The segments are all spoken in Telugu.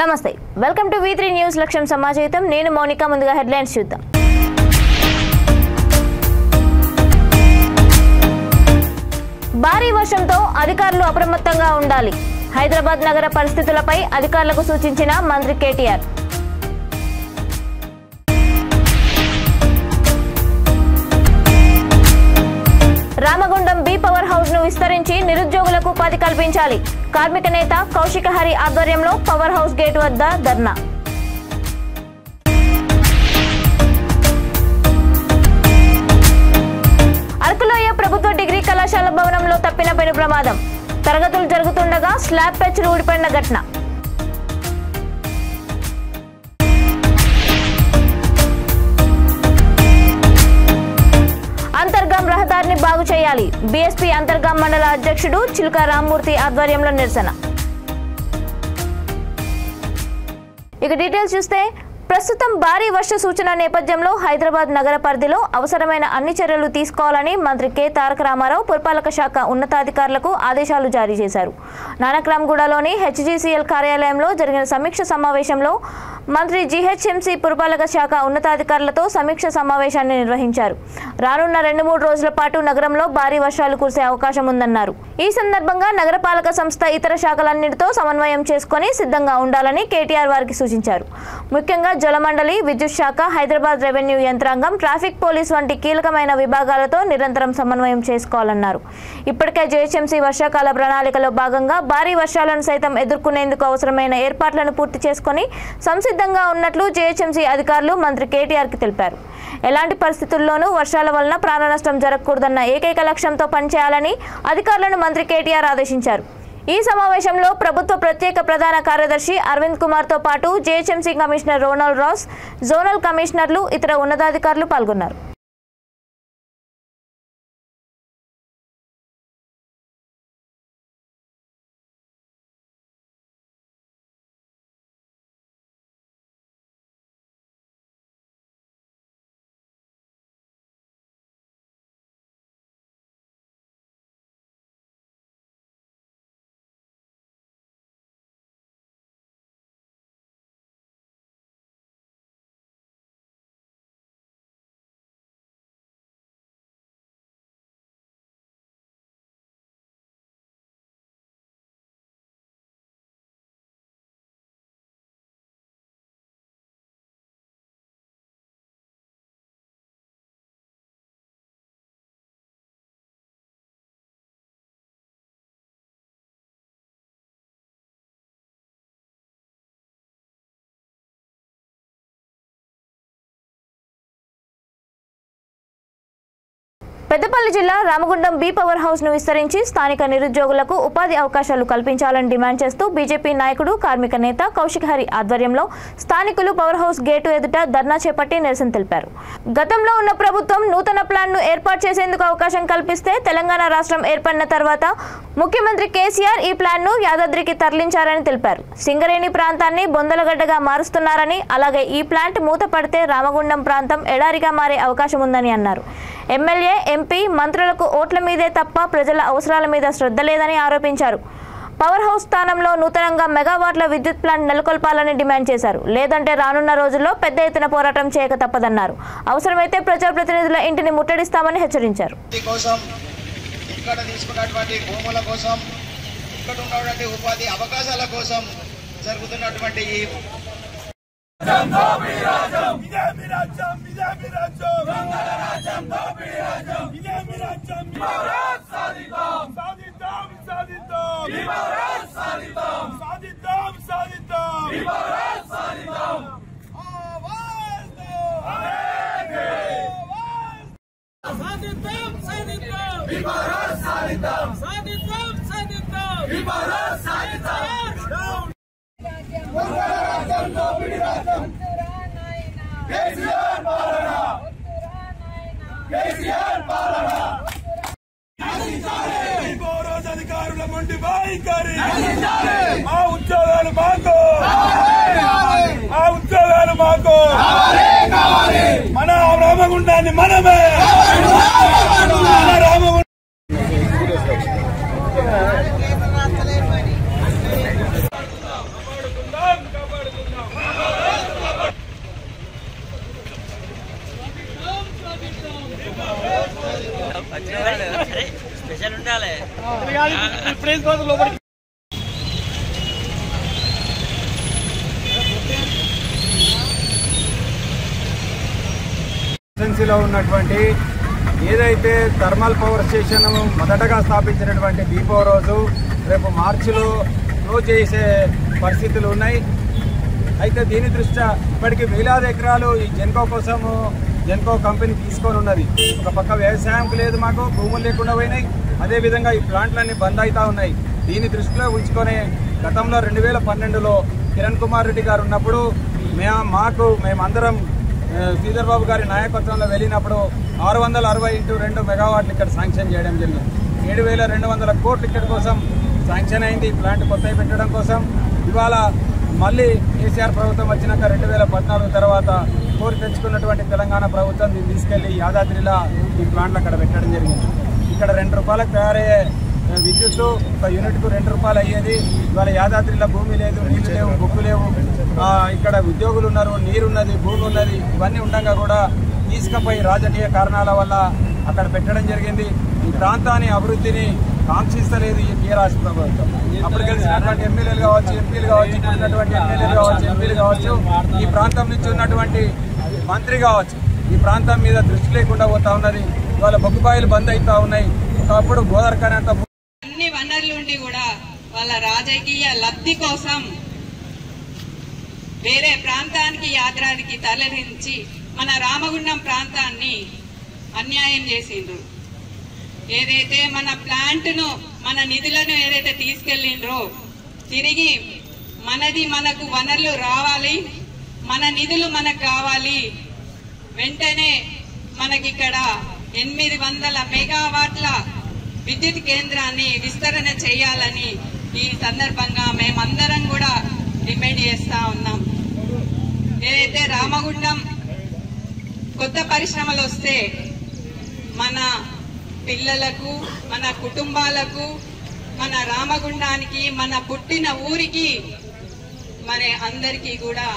నమస్తే వెల్కమ్ టు V3 న్యూస్ లక్ష్యం సమాజాయితం నేను మౌనిక ముందుగా హెడ్లైన్స్ చూద్దాం భారీ వర్షంతో అధికారులు అప్రమత్తంగా ఉండాలి హైదరాబాద్ నగర పరిస్థితులపై అధికారులకు సూచించిన మంత్రి KTR Ramagundam B power house ను విస్తరించి నిరుద్యోగులకు ఉపాధి కల్పించాలి కార్మిక నేత కౌశిక హరి ఆధ్వర్యంలో పవర్ హౌస్ గేట్ వద్ద ధర్నా అరకులోయ ప్రభుత్వ డిగ్రీ కళాశాల భవనంలో తప్పిన పెను ప్రమాదం తరగతులు జరుగుతుండగా స్లాబ్ పెచ్చులు ఊడిపడిన ఘటన అంతర్గాం రహదారిని బాగు చేయాలి బీఎస్పీ అంతర్గాం మండల అధ్యక్షుడు చిలుక రామ్మూర్తి ఆధ్వర్యంలో నిరసన ఇక డీటెయిల్స్ చూస్తే ప్రస్తుతం భారీ వర్ష సూచన నేపథ్యంలో హైదరాబాద్ నగర పరిధిలో అవసరమైన అన్ని చర్యలు తీసుకోవాలని మంత్రి కె తారక రామారావు పురపాలక శాఖ ఉన్నతాధికారులకు ఆదేశాలు జారీ చేశారు నానక్రామ్గూడలోని హెచ్జీసీఎల్ కార్యాలయంలో జరిగిన సమీక్ష సమావేశంలో మంత్రి జీహెచ్ఎంసీ పురపాలక శాఖ ఉన్నతాధికారులతో సమీక్ష సమావేశాన్ని నిర్వహించారు రానున్న 2-3 రోజుల పాటు నగరంలో భారీ వర్షాలు కురిసే అవకాశం ఉందన్నారు ఈ సందర్భంగా నగరపాలక సంస్థ ఇతర శాఖలన్నిటితో సమన్వయం చేసుకుని సిద్ధంగా ఉండాలని కేటీఆర్ వారికి సూచించారు ముఖ్యంగా జలమండలి విద్యుత్ శాఖ హైదరాబాద్ రెవెన్యూ యంత్రాంగం ట్రాఫిక్ పోలీస్ వంటి కీలకమైన విభాగాలతో నిరంతరం సమన్వయం చేసుకోవాలన్నారు ఇప్పటికే జీహెచ్ఎంసీ వర్షాకాల ప్రణాళికలో భాగంగా భారీ వర్షాలను సైతం ఎదుర్కొనేందుకు అవసరమైన ఏర్పాట్లను పూర్తి చేసుకుని సంసిద్ధంగా ఉన్నట్లు జీహెచ్ఎంసీ అధికారులు మంత్రి కేటీఆర్ కి తెలిపారు ఎలాంటి పరిస్థితుల్లోనూ వర్షాల వలన ప్రాణ నష్టం జరగకూడదన్న ఏకైక లక్ష్యంతో పనిచేయాలని అధికారులను మంత్రి కేటీఆర్ ఆదేశించారు ఈ సమావేశంలో ప్రభుత్వ ప్రత్యేక ప్రధాన కార్యదర్శి అరవింద్ కుమార్ తో పాటు GHMC commissioner Ronald Ross zonal కమిషనర్లు ఇతర ఉన్నతాధికారులు పాల్గొన్నారు పెద్దపల్లి జిల్లా రామగుండం బి పవర్ హౌస్ ను విస్తరించి స్థానిక నిరుద్యోగులకు ఉపాధి అవకాశాలు కల్పించాలని డిమాండ్ చేస్తూ బీజేపీ నాయకుడు కార్మిక నేత కౌశిక హరి ఆధ్వర్యంలో స్థానికులు పవర్ హౌస్ గేటు ఎదుట ధర్నా చేపట్టి నిరసన తెలిపారు గతంలో ఉన్న ప్రభుత్వం నూతన ప్లాన్ ను ఏర్పాటు చేసేందుకు అవకాశం కల్పిస్తే తెలంగాణ రాష్ట్రం ఏర్పడిన తర్వాత ముఖ్యమంత్రి కేసీఆర్ ఈ ప్లాన్ ను యాదాద్రికి తరలించారని తెలిపారు సింగరేణి ప్రాంతాన్ని బొందలగడ్డగా మారుస్తున్నారని అలాగే ఈ ప్లాంట్ మూతపడితే రామగుండం ప్రాంతం ఎడారిగా మారే అవకాశం ఉందని అన్నారు ఎమ్మెల్యే ఎంపీ మంత్రులకు ఓట్ల మీదే తప్ప ప్రజల అవసరాల మీద శ్రద్ధ లేదని ఆరోపించారు పవర్ హౌస్ స్థానంలో నూతనంగా మెగావాట్ల విద్యుత్ ప్లాంట్ నెలకొల్పాలని డిమాండ్ చేశారు లేదంటే రానున్న రోజుల్లో పెద్ద ఎత్తున పోరాటం చేయక తప్పదన్నారు అవసరమైతే ప్రజాప్రతినిధుల ఇంటిని ముట్టడిస్తామని హెచ్చరించారు ఉపాధి అవకాశాల కోసం జరుగుతున్నటువంటి అధికారుల మొండి వైఖరి ఆ ఉద్యోగాలు మాకు మన రామగుండాన్ని మనమే రామగుండ ఏజెన్సీలో ఉన్నటువంటి ఏదైతే థర్మల్ పవర్ స్టేషన్ మొదటగా స్థాపించినటువంటి దీపో రోజు రేపు మార్చిలో క్లోజ్ చేసే పరిస్థితులు ఉన్నాయి. అయితే దీని దృష్ట్యా ఇప్పటికీ వేలాది ఎకరాలు ఈ జెన్కో కోసము జెన్కో కంపెనీ తీసుకొని ఉన్నది. ఒక పక్క వ్యవసాయం లేదు, మాకు భూములు లేకుండా పోయినాయి. అదేవిధంగా ఈ ప్లాంట్లన్నీ బంద్ అవుతా ఉన్నాయి. దీన్ని దృష్టిలో ఉంచుకొని గతంలో 2012లో కిరణ్ కుమార్ రెడ్డి గారు ఉన్నప్పుడు మేమందరం శ్రీధర్ బాబు గారి నాయకత్వంలో వెళ్ళినప్పుడు 660x2 మెగావాట్లు ఇక్కడ శాంక్షన్ చేయడం జరిగింది. 7,200 కోట్లు ఇక్కడ కోసం శాంక్షన్ అయింది ప్లాంట్ కొత్తవి పెట్టడం కోసం. ఇవాళ మళ్ళీ కేసీఆర్ ప్రభుత్వం వచ్చినాక 2014 తర్వాత కోరి తెచ్చుకున్నటువంటి తెలంగాణ ప్రభుత్వం దీన్ని తీసుకెళ్లి యాదాద్రిలో ఈ ప్లాంట్లు అక్కడ పెట్టడం జరిగింది. ఇక్కడ ₹2 తయారయ్యే విద్యుత్తు ఒక యూనిట్కు ₹2 అయ్యేది. ఇవాళ యాదాద్రిలో భూమి లేదు, నీళ్లు లేవు, బొగ్గు లేవు, ఇక్కడ ఉద్యోగులు ఉన్నారు, నీరున్నది, భూమి ఉన్నది. ఇవన్నీ ఉండగా కూడా తీసుకుపోయి రాజకీయ కారణాల వల్ల అక్కడ పెట్టడం జరిగింది. ఈ ప్రాంతాన్ని అభివృద్ధిని కాంక్షిస్తలేదు ఈ టీఆర్ఎస్ ప్రభుత్వం. అప్పుడు గెలిచినటువంటి ఎమ్మెల్యేలు కావచ్చు, ఎంపీలు కావచ్చు, ఉన్నటువంటి ఎమ్మెల్యేలు కావచ్చు, ఎంపీలు కావచ్చు, ఈ ప్రాంతం నుంచి ఉన్నటువంటి మంత్రి కావచ్చు, ఈ ప్రాంతం మీద దృష్టి లేకుండా పోతా ఉన్నది. ఇవాళ బొగ్గుబాయిలు బంద్ అవుతా ఉన్నాయి. ఒకప్పుడు గోదావరికనంత అన్ని వనరులు ఉండి కూడా వాళ్ళ రాజకీయ లబ్ధి కోసం వేరే ప్రాంతానికి యాత్రానికి తరలించి మన రామగుండం ప్రాంతాన్ని అన్యాయం చేసిండ్రు. ఏదైతే మన ప్లాంట్ను మన నిధులను ఏదైతే తీసుకెళ్లిండ్రో తిరిగి మనకు వనరులు రావాలి, మన నిధులు మనకు కావాలి. వెంటనే మనకిక్కడ 800 మెగావాట్ల విద్యుత్ కేంద్రాన్ని విస్తరణ చేయాలని ఈ సందర్భంగా మేమందరం కూడా డిమాండ్ చేస్తా ఉన్నాం. ఏదైతే రామగుండం కొత్త పరిశ్రమలు వస్తే మన పిల్లలకు, మన కుటుంబాలకు, మన రామగుండానికి, మన పుట్టిన ఊరికి మరి అందరికీ కూడా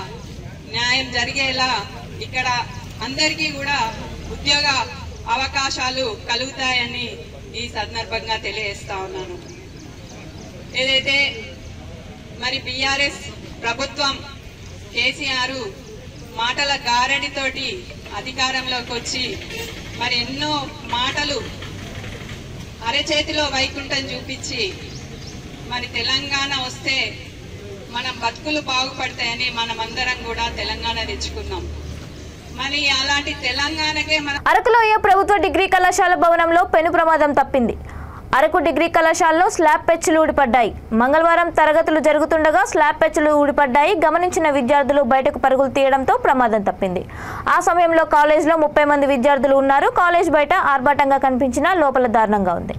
న్యాయం జరిగేలా ఇక్కడ అందరికీ కూడా ఉద్యోగ అవకాశాలు కలుగుతాయని ఈ సందర్భంగా తెలియజేస్తా ఉన్నాను. ఏదైతే మరి బీఆర్ఎస్ ప్రభుత్వం కేసీఆర్ మాటల గారడితోటి అధికారంలోకి వచ్చి మరి ఎన్నో మాటలు అరచేతిలో వైకుంఠం చూపించి మరి తెలంగాణ వస్తే మన బతుకులు బాగుపడతాయని మనమందరం కూడా తెలంగాణ తెచ్చుకున్నాం. మరి అలాంటి తెలంగాణకే అరకులోయ ప్రభుత్వ డిగ్రీ కళాశాల భవనంలో పెను ప్రమాదం తప్పింది. అరకు డిగ్రీ కళాశాలలో స్లాబ్ పెచ్చులు ఊడిపడ్డాయి. మంగళవారం తరగతులు జరుగుతుండగా స్లాబ్ పెచ్చులు ఊడిపడ్డాయి. గమనించిన విద్యార్థులు బయటకు పరుగులు తీయడంతో ప్రమాదం తప్పింది. ఆ సమయంలో కాలేజ్లో 30 మంది విద్యార్థులు ఉన్నారు. కాలేజ్ బయట ఆర్భాటంగా కనిపించినా లోపల దారుణంగా ఉంది.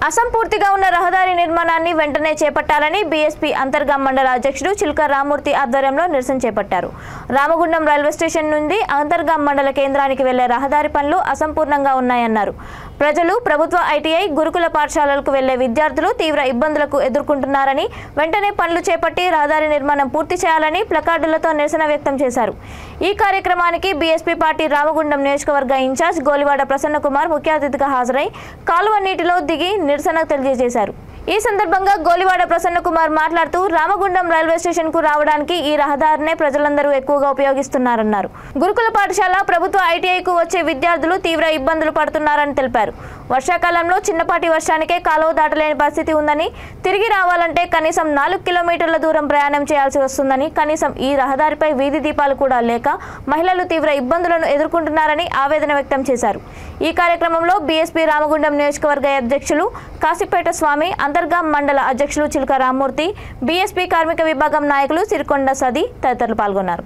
అసంపూర్తిగా ఉన్న రహదారి నిర్మాణాన్ని వెంటనే చేపట్టాలని బీఎస్పీ అంతర్గాం మండల అధ్యక్షుడు చిల్క రామూర్తి ఆధ్వర్యంలో నిరసన చేపట్టారు. రామగుండం రైల్వే స్టేషన్ నుండి అంతర్గాం మండల కేంద్రానికి వెళ్లే రహదారి పనులు అసంపూర్ణంగా ఉన్నాయన్నారు. ప్రజలు ప్రభుత్వ ఐటీఐ గురుకుల పాఠశాలలకు వెళ్లే విద్యార్థులు తీవ్ర ఇబ్బందులకు ఎదుర్కొంటున్నారని, వెంటనే పనులు చేపట్టి రహదారి నిర్మాణం పూర్తి చేయాలని ప్లకార్డులతో నిరసన వ్యక్తం చేశారు. ఈ కార్యక్రమానికి బీఎస్పీ పార్టీ రామగుండం నియోజకవర్గ ఇన్ఛార్జ్ గోలివాడ ప్రసన్న కుమార్ ముఖ్య అతిథిగా హాజరై కాలువ నీటిలో దిగి నిరసన తెలియజేశారు. ఈ సందర్భంగా గోలివాడ ప్రసన్న కుమార్ మాట్లాడుతూ రామగుండం రైల్వే స్టేషన్ కు రావడానికి ఈ రహదారినే ప్రజలందరూ ఎక్కువగా ఉపయోగిస్తున్నారన్నారు. గురుకుల పాఠశాల ప్రభుత్వ ఐటీఐకు వచ్చే విద్యార్థులు తీవ్ర ఇబ్బందులు పడుతున్నారని తెలిపారు. వర్షాకాలంలో చిన్నపాటి వర్షానికే కాలువ దాటలేని పరిస్థితి ఉందని, తిరిగి రావాలంటే కనీసం 4 కిలోమీటర్ల దూరం ప్రయాణం చేయాల్సి వస్తుందని, కనీసం ఈ రహదారిపై వీధి దీపాలు కూడా లేక మహిళలు తీవ్ర ఇబ్బందులను ఎదుర్కొంటున్నారని ఆవేదన వ్యక్తం చేశారు. ఈ కార్యక్రమంలో బీఎస్పీ రామగుండం నియోజకవర్గ అధ్యక్షులు కాశీపేట స్వామి, అంతర్గాం మండల అధ్యక్షులు చిల్క రామూర్తి, బీఎస్పీ కార్మిక విభాగం నాయకులు సిరికొండ సది తదితరులు పాల్గొన్నారు.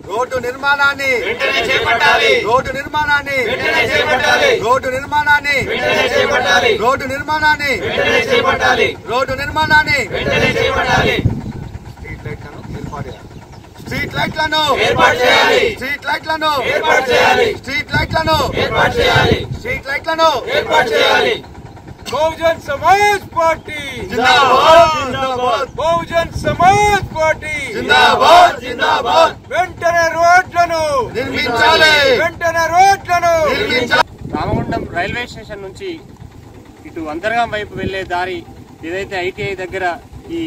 రోడ్డు నిర్మాణాన్ని వెంటనే చేపట్టాలి. రోడ్డు నిర్మాణాన్ని వెంటనే చేపట్టాలి. రోడ్డు నిర్మాణాన్ని వెంటనే చేపట్టాలి. రోడ్డు నిర్మాణాన్ని వెంటనే చేపట్టాలి. రోడ్డు నిర్మాణాన్ని వెంటనే చేపట్టాలి. స్ట్రీట్ లైట్లను ఏర్పాటు చేయాలి. స్ట్రీట్ లైట్లను ఏర్పాటు చేయాలి. స్ట్రీట్ లైట్లను ఏర్పాటు చేయాలి. స్ట్రీట్ లైట్లను ఏర్పాటు చేయాలి. బహుజన్ సమాజ్ పార్టీ జిందాబాద్. జిందాబాద్. బహుజన్ సమాజ్ పార్టీ జిందాబాద్. జిందాబాద్. వెంటనే రోడ్లను నిర్మించాలి. వెంటనే రోడ్లను నిర్మించాలి. రామగుండం రైల్వే స్టేషన్ నుంచి ఇటు అంతర్గాం వైపు వెళ్లే దారి ఏదైతే ఐటీఐ దగ్గర ఈ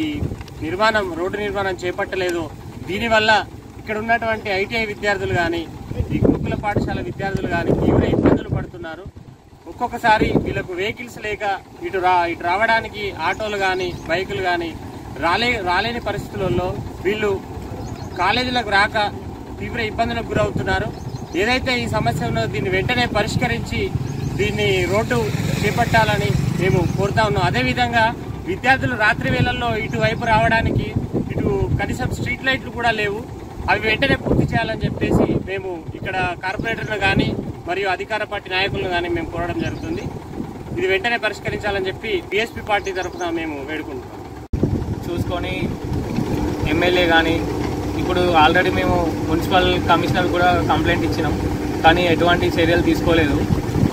రోడ్డు నిర్మాణం చేపట్టలేదో దీనివల్ల ఇక్కడ ఉన్నటువంటి ఐటీఐ విద్యార్థులు కానీ ఈ గురుకుల పాఠశాల విద్యార్థులు కానీ తీవ్ర ఇబ్బందులు పడుతున్నారు. ఒక్కొక్కసారి వీళ్ళకు వెహికల్స్ లేక ఇటు రావడానికి ఆటోలు కానీ బైకులు కానీ రాలేని పరిస్థితులలో వీళ్ళు కాలేజీలకు రాక తీవ్ర ఇబ్బందులకు గురవుతున్నారు. ఏదైతే ఈ సమస్య ఉన్నదో దీన్ని వెంటనే పరిష్కరించి దీన్ని రోడ్డు చేపట్టాలని మేము కోరుతా ఉన్నాం. అదేవిధంగా విద్యార్థులు రాత్రి వేళల్లో ఇటువైపు రావడానికి ఇటు కనీసం స్ట్రీట్ లైట్లు కూడా లేవు. అవి వెంటనే పూర్తి చేయాలని చెప్పేసి మేము ఇక్కడ కార్పొరేటర్లు కానీ మరియు అధికార పార్టీ నాయకులను కానీ మేము కోరడం జరుగుతుంది. ఇది వెంటనే పరిష్కరించాలని చెప్పి బీఎస్పీ పార్టీ తరఫున మేము వేడుకుంటున్నాం. చూసుకొని ఎమ్మెల్యే కానీ ఇప్పుడు ఆల్రెడీ మేము మున్సిపల్ కమిషనర్ కూడా కంప్లైంట్ ఇచ్చినాం, కానీ ఎటువంటి చర్యలు తీసుకోలేదు.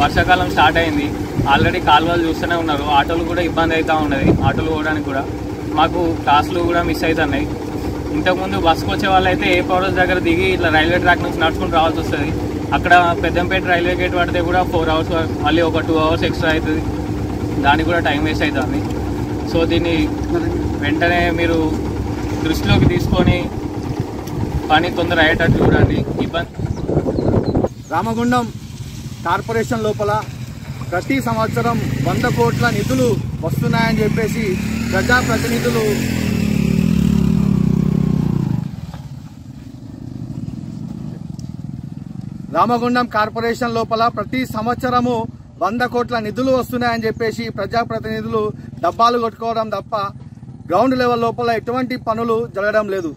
వర్షాకాలం స్టార్ట్ అయింది, ఆల్రెడీ కాలువలు చూస్తూనే ఉన్నారు. ఆటోలు కూడా ఇబ్బంది అవుతూ ఉన్నది, ఆటోలు పోవడానికి కూడా. మాకు క్లాసులు కూడా మిస్ అవుతున్నాయి. ఇంతకుముందు బస్సుకు వచ్చే వాళ్ళైతే ఏ పవర్ హౌస్ దగ్గర దిగి ఇట్లా రైల్వే ట్రాక్ నుంచి నడుచుకుంటూ రావాల్సి వస్తుంది. అక్కడ పెద్దంపేట రైల్వే గేట్ పడితే కూడా 4 hours, మళ్ళీ ఒక 2 hours ఎక్స్ట్రా అవుతుంది. దానికి కూడా టైం వేస్ట్ అవుతుంది. సో దీన్ని వెంటనే మీరు దృష్టిలోకి తీసుకొని పని తొందర అయ్యేటట్టు చూడండి. రామగుండం కార్పొరేషన్ లోపల ప్రతి సంవత్సరం 100 కోట్ల నిధులు వస్తున్నాయని చెప్పేసి ప్రజాప్రతినిధులు రామగుండం కార్పొరేషన్ లోపల ప్రతి సంవత్సరము 100 కోట్ల నిధులు వస్తున్నాయని చెప్పేసి ప్రజాప్రతినిధులు డబ్బాలు కొట్టుకోవడం తప్ప గ్రౌండ్ లెవెల్ లోపల ఎటువంటి పనులు జరగడం లేదు.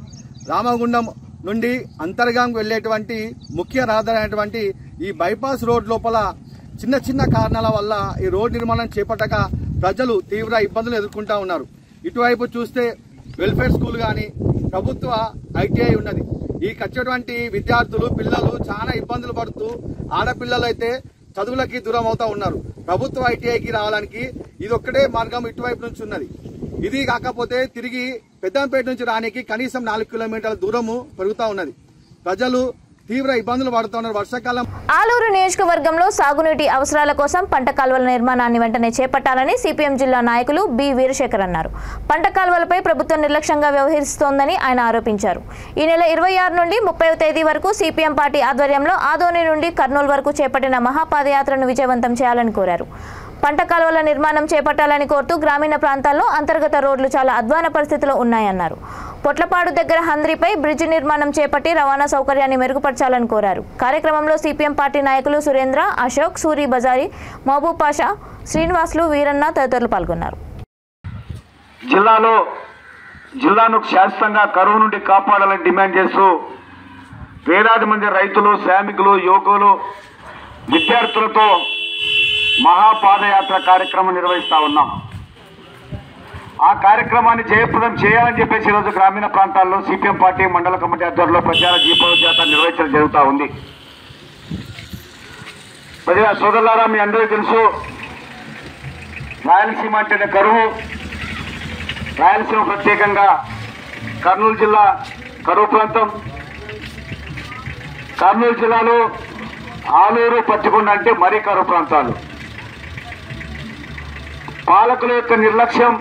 రామగుండం నుండి అంతర్గాం వెళ్లేటువంటి ముఖ్య రహదారి అయినటువంటి ఈ బైపాస్ రోడ్ లోపల చిన్న చిన్న కారణాల వల్ల ఈ రోడ్ నిర్మాణం చేపట్టక ప్రజలు తీవ్ర ఇబ్బందులు ఎదుర్కొంటా ఉన్నారు. ఇటువైపు చూస్తే వెల్ఫేర్ స్కూల్ కానీ ప్రభుత్వ ఐటీఐ ఉన్నది. ఈ వచ్చేటువంటి విద్యార్థులు పిల్లలు చాలా ఇబ్బందులు పడుతూ ఆడపిల్లలు అయితే చదువులకి దూరం అవుతా ఉన్నారు. ప్రభుత్వ ఐటీఐకి రావడానికి ఇది ఒక్కటే మార్గం ఇటువైపు నుంచి ఉన్నది. ఇది కాకపోతే తిరిగి పెద్దంపేట నుంచి రానికి కనీసం 4 కిలోమీటర్ల దూరము పెరుగుతా ఉన్నది. ప్రజలు తీవ్ర ఇబ్బందులు పడుతున్నారు. వర్షాకాలం ఆలూరు నియోజకవర్గంలో సాగునీటి అవసరాల కోసం పంట కాలువల నిర్మాణాన్ని వెంటనే చేపట్టాలని సిపిఎం జిల్లా నాయకులు బి వీరశేఖర్ అన్నారు. పంట కాలువలపై ప్రభుత్వం నిర్లక్ష్యంగా వ్యవహరిస్తోందని ఆయన ఆరోపించారు. ఈ నెల 26 నుండి 30వ తేదీ వరకు సిపిఎం పార్టీ ఆధ్వర్యంలో ఆదోని నుండి కర్నూలు వరకు చేపట్టిన మహాపాదయాత్రను విజయవంతం చేయాలని కోరారు. పంట కాలువల నిర్మాణం చేపట్టాలని కోరుతూ గ్రామీణ ప్రాంతాల్లో అంతర్గత రోడ్లు చాలా అధ్వాన పరిస్థితిలో ఉన్నాయన్నారు. పొట్లపాడు దగ్గర హంద్రీపై బ్రిడ్జి నిర్మాణం చేపట్టి రవాణా సౌకర్యాన్ని మెరుగుపరచాలని కోరారు. కార్యక్రమంలో సిపిఎం పార్టీ నాయకులు సురేంద్ర, అశోక్, సూరి బజారి, మహబూబ్ పాషా, శ్రీనివాసులు, వీరన్న తదితరులు పాల్గొన్నారు. జిల్లాను శాశ్వతంగా కరువు నుండి కాపాడాలని డిమాండ్ చేస్తూ వేలాది మంది రైతులు, శ్రామికులు, యువకులు, విద్యార్థులతో మహాపాదయాత్ర కార్యక్రమం నిర్వహిస్తా ఉన్నాం. ఆ కార్యక్రమాన్ని జయప్రదం చేయాలని చెప్పేసి ఈరోజు గ్రామీణ ప్రాంతాల్లో సిపిఎం పార్టీ మండల కమిటీ ఆధ్వర్యంలో ప్రచార దీపోత్సవ నిర్వహించడం జరుగుతూ ఉంది. ప్రజల సోదరులారా, మీ అందరికీ తెలుసు, రాయలసీమ అంటేనే కరువు. రాయలసీమ ప్రత్యేకంగా కర్నూలు జిల్లా కరువు ప్రాంతం. కర్నూలు జిల్లాలో ఆలూరు, పత్తికొండ అంటే మరీ కరువు ప్రాంతాలు. పాలకుల యొక్క నిర్లక్ష్యం,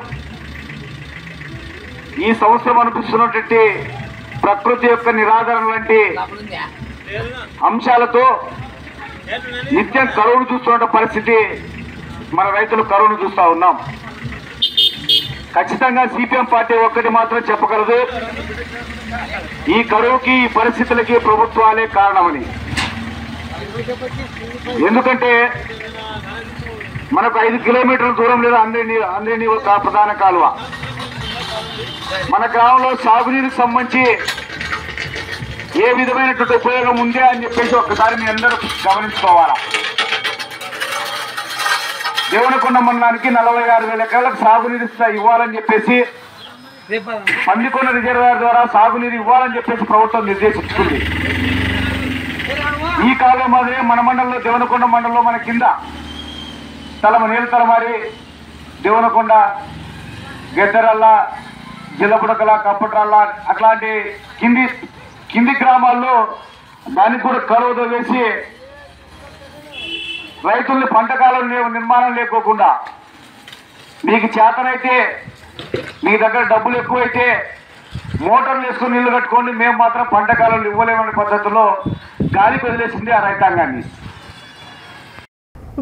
ఈ సంవత్సరం అనిపిస్తున్నటువంటి ప్రకృతి యొక్క నిరాదరణ వంటి అంశాలతో నిత్యం కరువును చూస్తున్న పరిస్థితి, మన రైతులు కరువును చూస్తా ఉన్నాం. ఖచ్చితంగా సిపిఎం పార్టీ ఒక్కటి మాత్రం చెప్పగలదు, ఈ కరువుకి, ఈ పరిస్థితులకి ప్రభుత్వాలే కారణమని. ఎందుకంటే మనకు 5 కిలోమీటర్ల దూరం లేదా అందరి ప్రధాన కాలువ. మన గ్రామంలో సాగునీరుకు సంబంధించి ఏ విధమైనటువంటి ఉపయోగం ఉంది అని చెప్పేసి ఒక్కసారి మీ అందరూ గమనించుకోవాలా. దేవనకొండ మండలానికి 46,000 ఎకరాలకు సాగునీరు ఇవ్వాలని చెప్పేసి పందికొండ రిజర్వాయర్ ద్వారా సాగునీరు ఇవ్వాలని చెప్పేసి ప్రభుత్వం నిర్దేశిస్తుంది. ఈ కాలం మాదిరే మన మండలంలో దేవనకొండ మండలంలో మన కింద నీలతలమారి, దేవనకొండ, గెద్దరల్ల, జిల్లపుడకల, కప్పట్రాళ్ళ అట్లాంటి కింది గ్రామాల్లో దానికి కూడా కలువతో వేసి రైతుల్ని పంట కాలం నిర్మాణం లేకోకుండా మీకు చేతనైతే మీ దగ్గర డబ్బులు ఎక్కువైతే మోటార్లు వేసుకుని నీళ్లు కట్టుకోండి, మేము మాత్రం పంట కాలంలో ఇవ్వలేమనే పద్ధతిలో గాలికి వదిలేసింది ఆ రైతాంగాన్ని.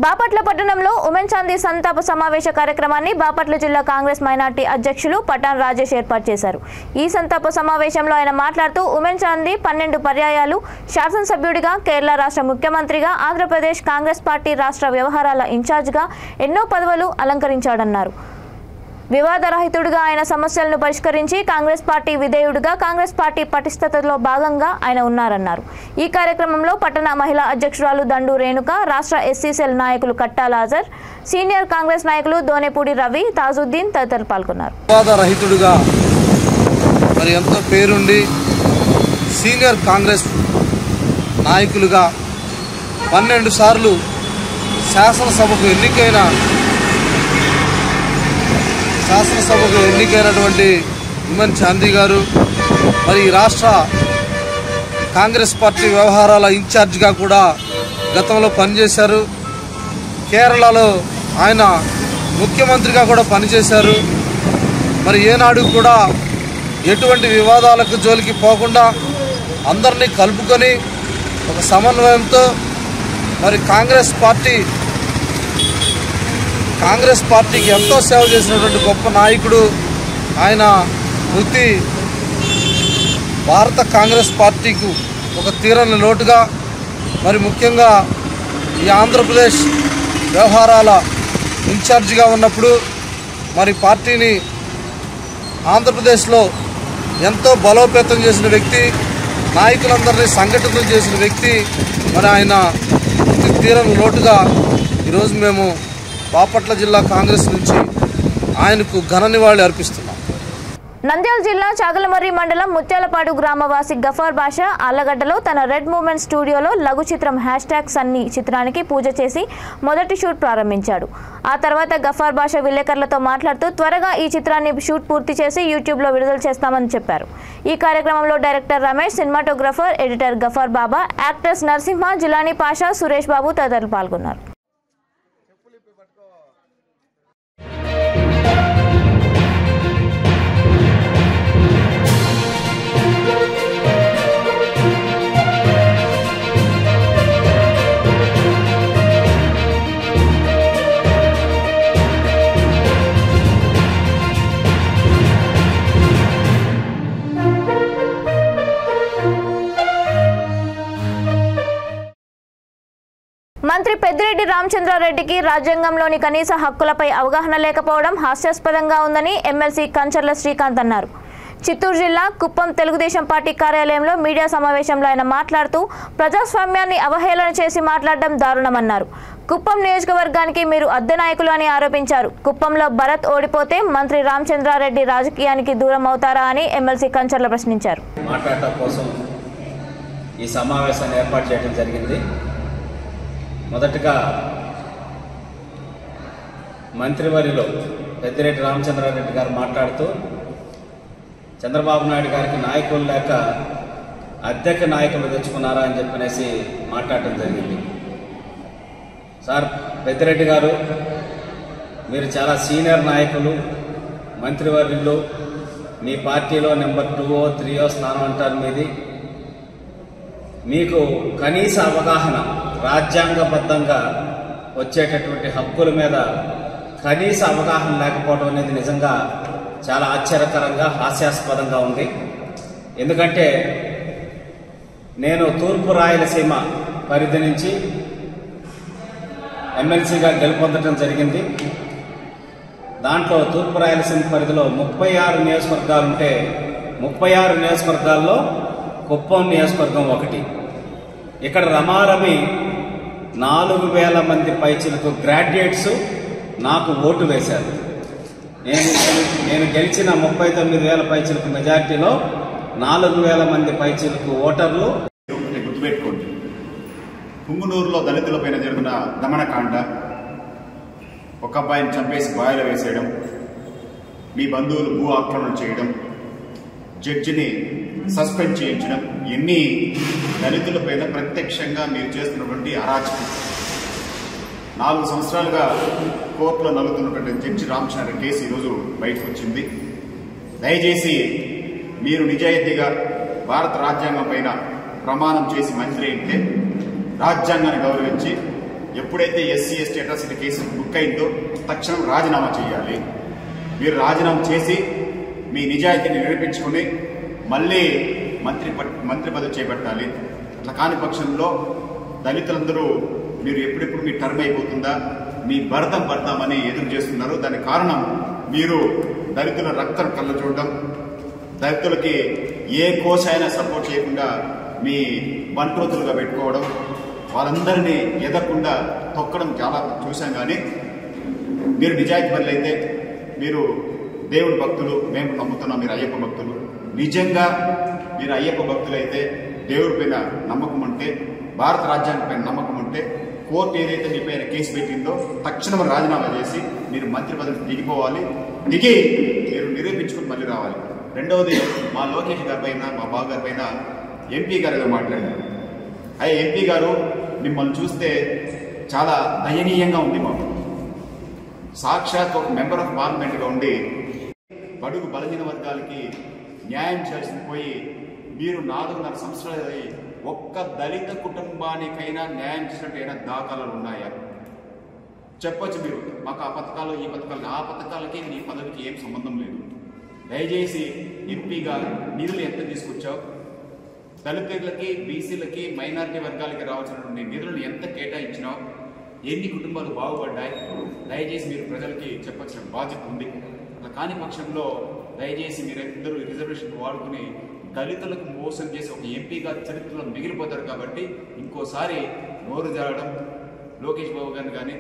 బాపట్ల పట్టణంలో ఉమెన్ చాందీ సంతాప సమావేశ కార్యక్రమాన్ని బాపట్ల జిల్లా కాంగ్రెస్ మైనార్టీ అధ్యక్షులు పఠాన్ రాజేష్ ఏర్పాటు చేశారు. ఈ సంతాప సమావేశంలో ఆయన మాట్లాడుతూ ఉమెన్ చాందీ 12 పర్యాయాలు శాసనసభ్యుడిగా, కేరళ రాష్ట్ర ముఖ్యమంత్రిగా, ఆంధ్రప్రదేశ్ కాంగ్రెస్ పార్టీ రాష్ట్ర వ్యవహారాల ఇన్ఛార్జిగా ఎన్నో పదవులు అలంకరించాడన్నారు. వివాదరహితుడిగా ఆయన సమస్యలను పరిష్కరించి కాంగ్రెస్ పార్టీ విధేయుడిగా కాంగ్రెస్ పార్టీ పటిష్టతలో భాగంగా ఆయన ఉన్నారన్నారు. ఈ కార్యక్రమంలో పట్టణ మహిళా అధ్యక్షురాలు దండు రేణుక, రాష్ట్ర ఎస్సీసెల్ నాయకులు కట్టాల హాజర్, సీనియర్ కాంగ్రెస్ నాయకులు దోనేపూడి రవి, తాజుద్దీన్ తదితరులు పాల్గొన్నారు. వివాదరహితుడిగా మరి ఎంతో పేరుండి సీనియర్ కాంగ్రెస్ నాయకులుగా 12 సార్లు శాసనసభకు ఎన్నికైనటువంటి ఉమెన్ చాందీ గారు మరి రాష్ట్ర కాంగ్రెస్ పార్టీ వ్యవహారాల ఇన్ఛార్జిగా కూడా గతంలో పనిచేశారు. కేరళలో ఆయన ముఖ్యమంత్రిగా కూడా పనిచేశారు. మరి ఏనాడు కూడా ఎటువంటి వివాదాలకు జోలికి పోకుండా అందరినీ కలుపుకొని ఒక సమన్వయంతో మరి కాంగ్రెస్ పార్టీకి ఎంతో సేవ చేసినటువంటి గొప్ప నాయకుడు ఆయన. వృత్తి భారత కాంగ్రెస్ పార్టీకి ఒక తీరని లోటుగా మరి ముఖ్యంగా ఈ ఆంధ్రప్రదేశ్ వ్యవహారాల ఇన్ఛార్జిగా ఉన్నప్పుడు మరి పార్టీని ఆంధ్రప్రదేశ్లో ఎంతో బలోపేతం చేసిన వ్యక్తి, నాయకులందరినీ సంఘటితం చేసిన వ్యక్తి. మరి ఆయన తీరని లోటుగా ఈరోజు మేము బాపట్ల జిల్లా కాంగ్రెస్ నుంచి ఆయనకు ఘన నివాళి అర్పిస్తున్నాం. నంద్యాల జిల్లా చాగలమర్రి మండలం ముత్యాలపాడు గ్రామవాసి గఫార్ బాషా ఆళ్లగడ్డలో తన రెడ్ మూమెంట్ స్టూడియోలో లఘు చిత్రం #సన్నీ చిత్రానికి పూజ చేసి మొదటి షూట్ ప్రారంభించాడు. ఆ తర్వాత గఫార్ బాషా విలేకరులతో మాట్లాడుతూ త్వరగా ఈ చిత్రాన్ని షూట్ పూర్తి చేసి యూట్యూబ్లో విడుదల చేస్తామని చెప్పారు. ఈ కార్యక్రమంలో director Ramesh, cinematographer, editor Gaffar Baba, actors Narasimha, Jilani Pasha, Suresh Babu తదితరులు పాల్గొన్నారు. మంత్రి పెద్దిరెడ్డి రామచంద్రారెడ్డికి రాజ్యాంగంలోని కనీస హక్కులపై అవగాహన లేకపోవడం హాస్యాస్పదంగా ఉందని ఎమ్మెల్సీ కంచర్ల శ్రీకాంత్ అన్నారు. చిత్తూరు జిల్లా కుప్పం తెలుగుదేశం పార్టీ కార్యాలయంలో మీడియా సమావేశంలో ఆయన మాట్లాడుతూ ప్రజాస్వామ్యాన్ని అవహేళన చేసి మాట్లాడడం దారుణమన్నారు. కుప్పం నియోజకవర్గానికి మీరు అద్దె నాయకులు అని ఆరోపించారు. కుప్పంలో భరత్ ఓడిపోతే మంత్రి రామచంద్రారెడ్డి రాజకీయానికి దూరం అవుతారా అని ఎమ్మెల్సీ కంచర్ల ప్రశ్నించారు. మాట్లాడటం కోసం ఈ సమావేశాన్ని ఏర్పాటు చేయడం జరిగింది. మొదటగా మంత్రివర్యులు పెద్దిరెడ్డి రామచంద్రారెడ్డి గారు మాట్లాడుతూ చంద్రబాబు నాయుడు గారికి నాయకులు లేక అద్దెకి నాయకులు తెచ్చుకున్నారా అని చెప్పనేసి మాట్లాడటం జరిగింది. సార్ పెద్దిరెడ్డి గారు, మీరు చాలా సీనియర్ నాయకులు, మంత్రివర్యులు, మీ పార్టీలో నెంబర్ 2 or 3 స్థానం అంటారు మీది. మీకు కనీస అవగాహన, రాజ్యాంగబద్ధంగా వచ్చేటటువంటి హక్కుల మీద కనీస అవగాహన లేకపోవడం అనేది నిజంగా చాలా ఆశ్చర్యకరంగా, హాస్యాస్పదంగా ఉంది. ఎందుకంటే నేను తూర్పు రాయలసీమ పరిధి నుంచి ఎమ్మెల్సీగా గెలుపొందడం జరిగింది. దాంట్లో తూర్పు రాయలసీమ పరిధిలో 36 నియోజకవర్గాలు ఉంటే 36 నియోజకవర్గాల్లో కుప్పం నియోజకవర్గం ఒకటి. ఇక్కడ రమారమి 4000 మంది పైచిలకు గ్రాడ్యుయేట్స్ నాకు ఓటు వేశారు. నేను గెలిచిన 39,000 పైచిలకు మెజార్టీలో 4,000 మంది పైచిలకు ఓటర్లు. గుర్తుపెట్టుకోండి, పుంగునూరులో దళితులపైన జరిగిన దమనకాండ, ఒక అబ్బాయిని చంపేసి బాయిలో వేసేయడం, మీ బంధువులు భూ ఆక్రమణ చేయడం, జడ్జిని సస్పెండ్ చేయించడం, ఇవన్నీ దళితులపైన ప్రత్యక్షంగా మీరు చేస్తున్నటువంటి అరాచకం. 4 సంవత్సరాలుగా కోర్టులో నలుగుతున్నటువంటి జడ్జి రామచంద్ర కేసు ఈరోజు బయటకు వచ్చింది. దయచేసి మీరు నిజాయితీగా భారత రాజ్యాంగం పైన ప్రమాణం చేసి మంత్రి అయితే రాజ్యాంగాన్ని గౌరవించి ఎప్పుడైతే SC ST atrocity case book అయిందో తక్షణం రాజీనామా చేయాలి. మీరు రాజీనామా చేసి మీ నిజాయితీని నిరూపించుకుని మళ్ళీ మంత్రి పదవి చేపట్టాలి. అట్లా కాని పక్షంలో దళితులందరూ మీరు ఎప్పుడెప్పుడు మీ టర్మ్ అయిపోతుందా, మీ భర్తామని ఎదురు చేస్తున్నారు. దానికి కారణం మీరు దళితుల రక్తం కళ్ళ చూడడం, దళితులకి ఏ కోశ అయినా సపోర్ట్ చేయకుండా మీ బంట్రోతులుగా పెట్టుకోవడం, వాళ్ళందరినీ ఎదగకుండా తొక్కడం చాలా చూశాం. కానీ మీరు నిజాయితీ పనులు అయితే, మీరు దేవుడి భక్తులు, మేము నమ్ముతున్నాం మీరు అయ్యప్ప భక్తులు, నిజంగా మీరు అయ్యప్ప భక్తులు అయితే, దేవుడి పైన నమ్మకం ఉంటే, భారత రాజ్యాంగం పైన నమ్మకం ఉంటే, కోర్టు ఏదైతే మీ పైన కేసు పెట్టిందో తక్షణం రాజీనామా చేసి మీరు మంత్రి పదవి దిగిపోవాలి. దిగి మీరు నిరూపించుకుని మళ్ళీ రావాలి. రెండవది, మా లోకేష్ గారి పైన, మా బాబు గారి పైన ఎంపీ గారు ఏదో మాట్లాడారు. అయ్యా ఎంపీ గారు, మిమ్మల్ని చూస్తే చాలా దయనీయంగా ఉంది. మాకు సాక్షాత్ ఒక మెంబర్ ఆఫ్ పార్లమెంట్గా ఉండి బడుగు బలహీన వర్గాలకి న్యాయం చేయాల్సి పోయి మీరు 4.5 సంవత్సరాలు ఒక్క దళిత కుటుంబానికైనా న్యాయం చేసినట్టు అయినా దాఖలాలు ఉన్నాయా? చెప్పొచ్చు మీరు, మాకు ఆ పథకాలు ఈ పథకాలు, ఆ పథకాలకి నీ పదవికి ఏం సంబంధం లేదు. దయచేసి ఎంపీగా నిధులు ఎంత తీసుకొచ్చావు, దళితులకి, బీసీలకి, మైనారిటీ వర్గాలకి రావాల్సినటువంటి నిధులను ఎంత కేటాయించినావు, ఎన్ని కుటుంబాలు బాగుపడ్డాయి, దయచేసి మీరు ప్రజలకి చెప్పాల్సిన బాధ్యత ఉంది. అట్లా కాని పక్షంలో దయచేసి మీరందరూ రిజర్వేషన్ వాడుకుని దళితులకు మోసం చేసి ఒక ఎంపీగా చరిత్రలో మిగిలిపోతారు. కాబట్టి ఇంకోసారి నోరు జారడం, లోకేష్ బాబు గారిని కానీ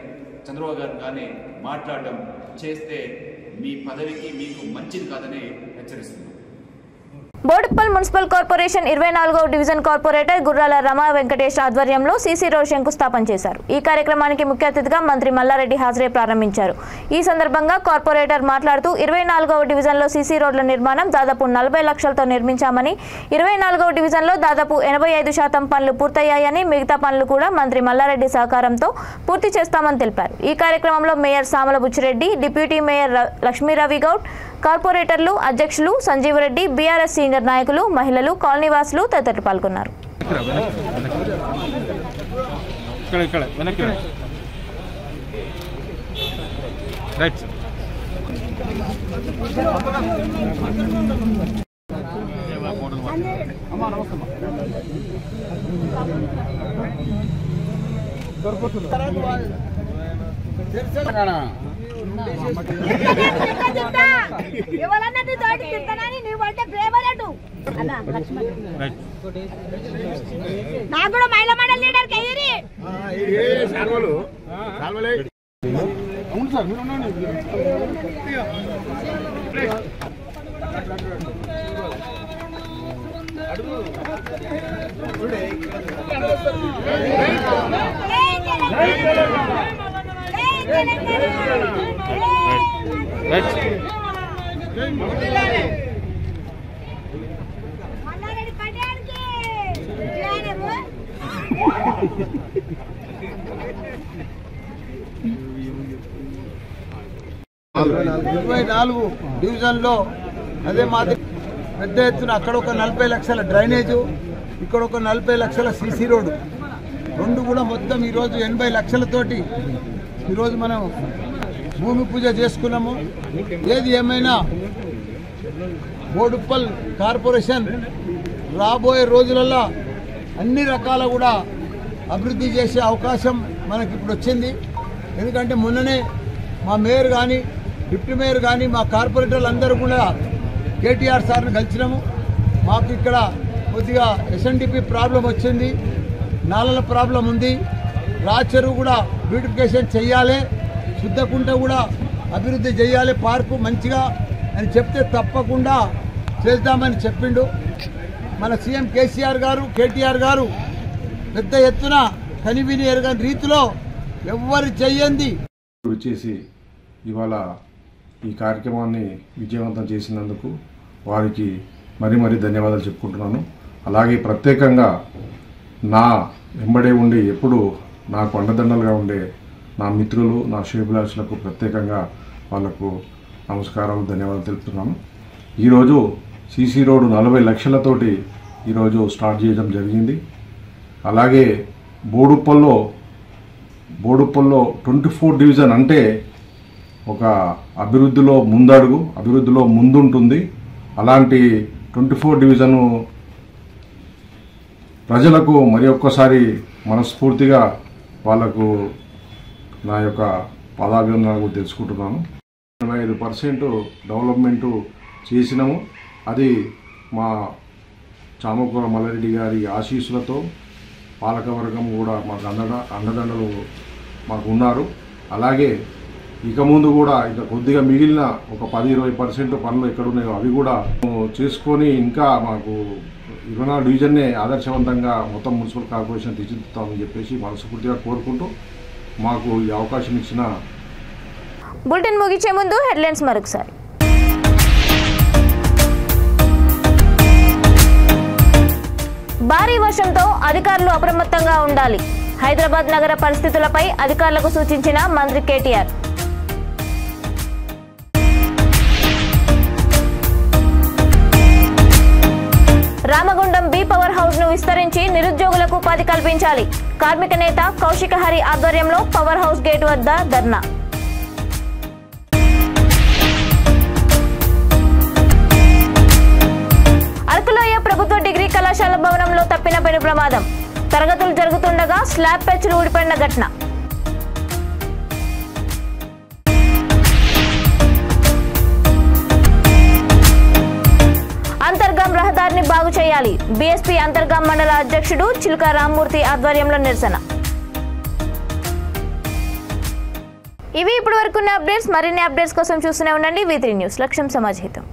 చంద్రబాబు గారిని కానీ మాట్లాడడం చేస్తే మీ పదవికి మీకు మంచిది కాదని హెచ్చరిస్తున్నాను. బోడుప్పల్ మున్సిపల్ కార్పొరేషన్ 24వ డివిజన్ కార్పొరేటర్ గుర్రాల రమా వెంకటేష్ ఆధ్వర్యంలో సీసీ రోడ్ శంకుస్థాపన చేశారు. ఈ కార్యక్రమానికి ముఖ్య అతిథిగా మంత్రి మల్లారెడ్డి హాజరై ప్రారంభించారు. ఈ సందర్భంగా కార్పొరేటర్ మాట్లాడుతూ 24వ డివిజన్లో సీసీ రోడ్ల నిర్మాణం దాదాపు 40 లక్షలతో నిర్మించామని, 24వ డివిజన్లో దాదాపు 85% పనులు పూర్తయ్యాయని, మిగతా పనులు కూడా మంత్రి మల్లారెడ్డి సహకారంతో పూర్తి చేస్తామని తెలిపారు. ఈ కార్యక్రమంలో mayor Samala Buchi Reddy, deputy mayor Lakshmiravi Goud, కార్పొరేటర్లు, అధ్యక్షులు సంజీవరెడ్డి, బీఆర్ఎస్ సీనియర్ నాయకులు, మహిళలు, కాలనీవాసులు తదితరులు పాల్గొన్నారు. ఎవరన్నది తోటి తింటానని నీ వంట ఫేవరెట్ నాకు కూడా మహిళా మండలి లీడర్ కయ్యరి అవును సార్ మల్లారెడ్డి పడ్డానికి 24 డివిజన్లో అదే మాదిరి పెద్ద ఎత్తున అక్కడ ఒక 40 లక్షల డ్రైనేజు, ఇక్కడ ఒక 40 లక్షల సీసీ రోడ్డు, రెండు కూడా మొత్తం ఈరోజు 80 లక్షలతోటి ఈరోజు మనం భూమి పూజ చేసుకున్నాము. ఏది ఏమైనా బోడుప్పల్ కార్పొరేషన్ రాబోయే రోజులలో అన్ని రకాల కూడా అభివృద్ధి చేసే అవకాశం మనకి ఇప్పుడు వచ్చింది. ఎందుకంటే మొన్ననే మా మేయర్ కానీ డిప్యూటీ మేయర్ కానీ మా కార్పొరేటర్లు అందరూ కూడా కేటీఆర్ సార్ని కలిసినాము. మాకు ఇక్కడ కొద్దిగా ఎస్ఎన్డిపి ప్రాబ్లం వచ్చింది, నాలల ప్రాబ్లం ఉంది. రాచెరువు కూడా బ్యూటిఫికేషన్ చెయ్యాలి, శుద్ధకుంట కూడా అభివృద్ధి చేయాలి, పార్కు మంచిగా అని చెప్తే తప్పకుండా చేద్దామని చెప్పిండు. మన సీఎం కేసీఆర్ గారు, కేటీఆర్ గారు పెద్ద ఎత్తున కనివిని ఎరగని రీతిలో ఎవ్వరు చెయ్యంది వచ్చేసి ఇవాళ ఈ కార్యక్రమాన్ని విజయవంతం చేసినందుకు వారికి మరీ ధన్యవాదాలు చెప్పుకుంటున్నాను. అలాగే ప్రత్యేకంగా నా వెంబడే ఉండి ఎప్పుడు నాకు అండదండలుగా ఉండే నా మిత్రులు, నా శ్రేభిలాషులకు ప్రత్యేకంగా వాళ్లకు నమస్కారాలు, ధన్యవాదాలు తెలుపుతున్నాను. ఈరోజు సీసీ రోడ్డు 40 లక్షలతోటి ఈరోజు స్టార్ట్ చేయడం జరిగింది. అలాగే బోడుప్పల్లో 24 డివిజన్ అంటే ఒక అభివృద్ధిలో ముందడుగు, అభివృద్ధిలో ముందుంటుంది. అలాంటి 24 డివిజను ప్రజలకు మరి ఒక్కసారి మనస్ఫూర్తిగా వాళ్లకు నా యొక్క పాదాభివందనాలు తెలుసుకుంటున్నాను. 85% డెవలప్మెంటు చేసినాము. అది మా చామకూర మల్లారెడ్డి గారి ఆశీస్సులతో పాలకవర్గం కూడా మాకు అండదండలు మాకు ఉన్నారు. అలాగే ఇక ముందు కూడా ఇక కొద్దిగా మిగిలిన ఒక 10-20% పనులు ఎక్కడున్నాయో అవి కూడా చేసుకొని ఇంకా మాకు 24 డివిజన్నే ఆదర్శవంతంగా మొత్తం మున్సిపల్ కార్పొరేషన్ తీర్చిదిద్దుతామని చెప్పేసి మనస్ఫూర్తిగా కోరుకుంటూ మాకు ఈ అవకాశం ఇచ్చిన బులెటిన్ ముగించే ముందు హెడ్లైన్స్ మరొకసారి. భారీ వర్షంతో అధికారులు అప్రమత్తంగా ఉండాలి. హైదరాబాద్ నగర పరిస్థితులపై అధికారులకు సూచించిన మంత్రి KTR. Ramagundam B power house ను విస్తరించి నిరుద్యోగులకు ఉపాధి కల్పించాలి. కార్మిక నేత కౌశిక హరి ఆధ్వర్యంలో పవర్ హౌస్ గేట్ వద్ద ధర్నా. అరకులోయ ప్రభుత్వ డిగ్రీ కళాశాల భవనంలో తప్పిన పెను ప్రమాదం. తరగతులు జరుగుతుండగా స్లాబ్ పెచ్చులు ఊడిపడిన ఘటన. అంతర్గాం రహదారిని బాగు చేయాలి. బీఎస్పీ అంతర్గాం మండల అధ్యక్షుడు చిలుక రామ్మూర్తి ఆధ్వర్యంలో నిరసన. ఇవి ఇప్పటి వరకున్న అప్డేట్స్. మరిన్ని అప్డేట్స్ కోసం చూస్తూనే ఉండండి V3 న్యూస్. లక్ష్యం సమాజ హితం.